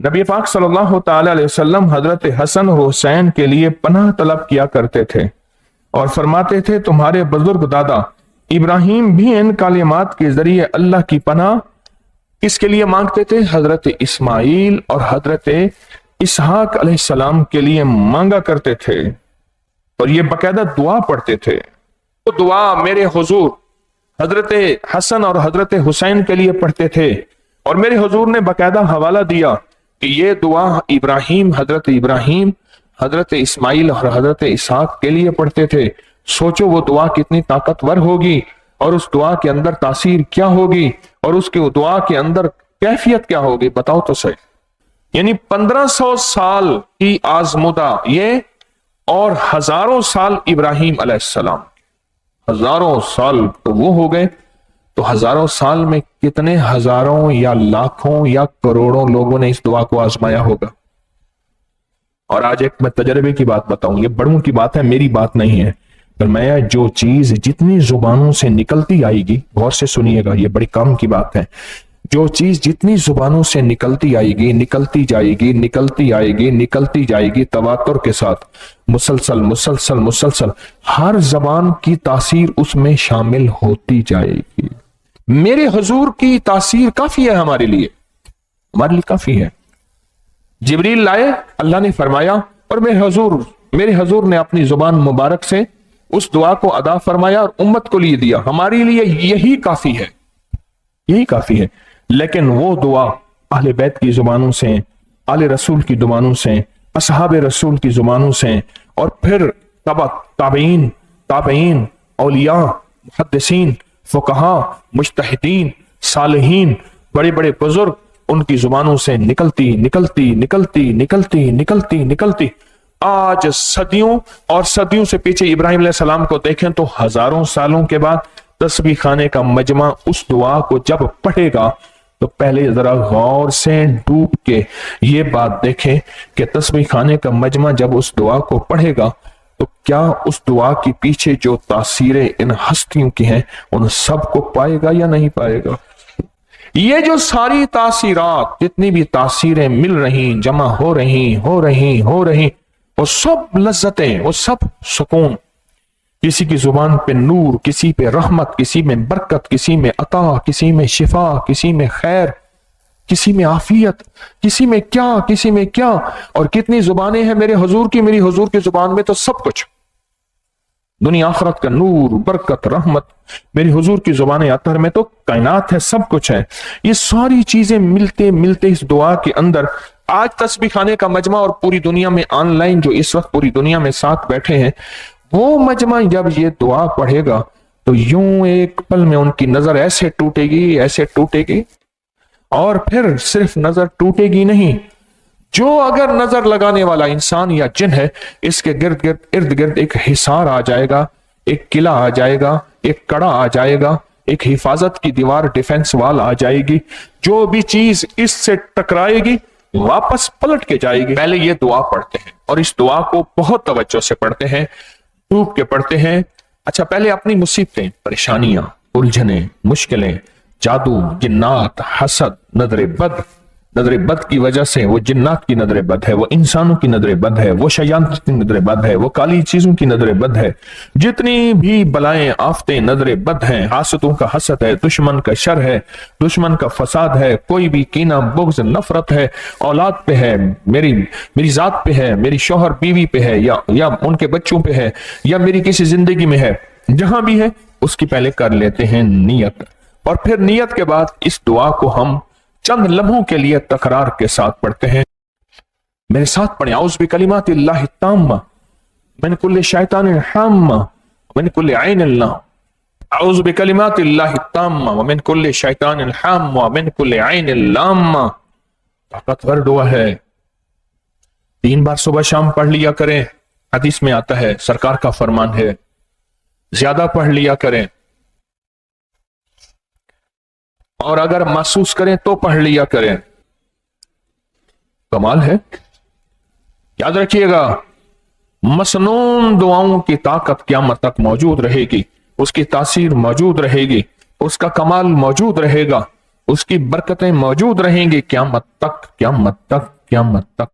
نبی پاک صلی اللہ تعالی علیہ وسلم حضرت حسن اور حسین کے لیے پناہ طلب کیا کرتے تھے اور فرماتے تھے تمہارے بزرگ دادا ابراہیم بھی ان کلمات کے ذریعے اللہ کی پناہ کس کے لیے مانگتے تھے؟ حضرت اسماعیل اور حضرت اسحاق علیہ السلام کے لیے مانگا کرتے تھے، اور یہ باقاعدہ دعا پڑھتے تھے۔ تو دعا میرے حضور حضرت حسن اور حضرت حسین کے لیے پڑھتے تھے، اور میرے حضور نے باقاعدہ حوالہ دیا کہ یہ دعا ابراہیم حضرت اسماعیل اور حضرت اسحاق کے لیے پڑھتے تھے۔ سوچو وہ دعا کتنی طاقتور ہوگی، اور اس دعا کے اندر تاثیر کیا ہوگی، اور اس کے دعا کے اندر کیفیت کیا ہوگی، بتاؤ تو صحیح۔ یعنی 1500 سال کی آزمودہ یہ، اور ہزاروں سال ابراہیم علیہ السلام، ہزاروں سال تو وہ ہو گئے، تو ہزاروں سال میں کتنے ہزاروں یا لاکھوں یا کروڑوں لوگوں نے اس دعا کو آزمایا ہوگا۔ اور آج ایک میں تجربے کی بات بتاؤں، یہ بڑوں کی بات ہے، میری بات نہیں ہے۔ فرمایا جو چیز جتنی زبانوں سے نکلتی آئے گی، غور سے سنیے گا، یہ بڑی کام کی بات ہے، جو چیز جتنی زبانوں سے نکلتی آئے گی، نکلتی جائے گی، نکلتی آئے گی، نکلتی جائے گی، تواتر کے ساتھ مسلسل مسلسل مسلسل، ہر زبان کی تاثیر اس میں شامل ہوتی جائے گی۔ میرے حضور کی تاثیر کافی ہے ہمارے لیے کافی ہے۔ جبریل لائے، اللہ نے فرمایا، اور میرے حضور نے اپنی زبان مبارک سے اس دعا کو ادا فرمایا اور امت کو لیے دیا۔ ہمارے لیے یہی کافی ہے۔ لیکن وہ دعا اہل بیت کی زبانوں سے، آل رسول کی زبانوں سے، اصحاب رسول کی زبانوں سے، اور پھر تابعین، اولیاء، محدثین، فقہاء، مجتہدین، صالحین، بڑے بڑے بزرگ، ان کی زبانوں سے نکلتی نکلتی نکلتی نکلتی نکلتی نکلتی آج صدیوں اور صدیوں سے پیچھے ابراہیم علیہ السلام کو دیکھیں تو ہزاروں سالوں کے بعد تسبیح خانے کا مجمع اس دعا کو جب پڑھے گا تو پہلے ذرا غور سے ڈوب کے یہ بات دیکھیں کہ تسبیح خانے کا مجمع جب اس دعا کو پڑھے گا تو کیا اس دعا کے پیچھے جو تاثیریں ان ہستیوں کی ہیں ان سب کو پائے گا یا نہیں پائے گا؟ یہ جو ساری تاثیرات، جتنی بھی تاثیریں مل رہی، جمع ہو رہی، وہ سب لذتیں، وہ سب سکون، کسی کی زبان پہ نور، کسی پہ رحمت، کسی میں برکت، کسی میں عطا، کسی میں شفا، کسی میں خیر، کسی میں عافیت، کسی میں کیا، اور کتنی زبانیں ہیں میرے حضور کی، میری حضور کی زبان میں تو سب کچھ، دنیا آخرت کا نور، برکت، رحمت، میری حضور کی زبان اطہر میں تو کائنات ہے، سب کچھ ہے۔ یہ ساری چیزیں ملتے ملتے اس دعا کے اندر، آج تسبیح خانے کا مجمع اور پوری دنیا میں آن لائن جو اس وقت پوری دنیا میں ساتھ بیٹھے ہیں، وہ مجمع جب یہ دعا پڑھے گا تو یوں ایک پل میں ان کی نظر ایسے ٹوٹے گی، اور پھر صرف نظر ٹوٹے گی نہیں، جو اگر نظر لگانے والا انسان یا جن ہے، اس کے ارد گرد ایک حصار آ جائے گا، ایک قلعہ آ جائے گا، ایک کڑا آ جائے گا، ایک حفاظت کی دیوار، ڈیفنس وال آ جائے گی، جو بھی چیز اس سے ٹکرائے گی واپس پلٹ کے جائے گی۔ پہلے یہ دعا پڑھتے ہیں، اور اس دعا کو بہت توجہ سے پڑھتے ہیں، ڈوب کے پڑھتے ہیں۔ اچھا، پہلے اپنی مصیبتیں، پریشانیاں، الجھنیں، مشکلیں، جادو، جنات، حسد، نظر بد کی وجہ سے، وہ جنات کی نظر بد ہے، وہ انسانوں کی نظر بد ہے، وہ شیطان کی نظر بد ہے، وہ کالی چیزوں کی نظر بد ہے، جتنی بھی بلائیں آفتیں نظر بد ہیں، حاسدوں کا حسد ہے، دشمن کا شر ہے، دشمن کا فساد ہے، کوئی بھی کینہ، بغض، نفرت ہے، اولاد پہ ہے، میری ذات پہ ہے، میری شوہر بیوی پہ ہے، یا ان کے بچوں پہ ہے، یا میری کسی زندگی میں ہے، جہاں بھی ہے اس کی پہلے کر لیتے ہیں نیت، اور پھر نیت کے بعد اس دعا کو ہم چند لمحوں کے لیے تکرار کے ساتھ پڑھتے ہیں۔ میرے ساتھ پڑھیں، اعوذ بکلمات اللہ التامہ من کل شیطان الحامہ من کل عین اللہ، اعوذ بکلمات اللہ التامہ من کل شیطان الحامہ من کل عین اللامہ۔ طاقتور دعا ہے، 3 بار صبح شام پڑھ لیا کریں، حدیث میں آتا ہے، سرکار کا فرمان ہے، زیادہ پڑھ لیا کریں، اور اگر محسوس کریں تو پڑھ لیا کریں۔ کمال ہے، یاد رکھیے گا، مسنون دعاؤں کی طاقت قیامت تک موجود رہے گی، اس کی تاثیر موجود رہے گی، اس کا کمال موجود رہے گا، اس کی برکتیں موجود رہیں گی قیامت تک، قیامت تک، قیامت تک۔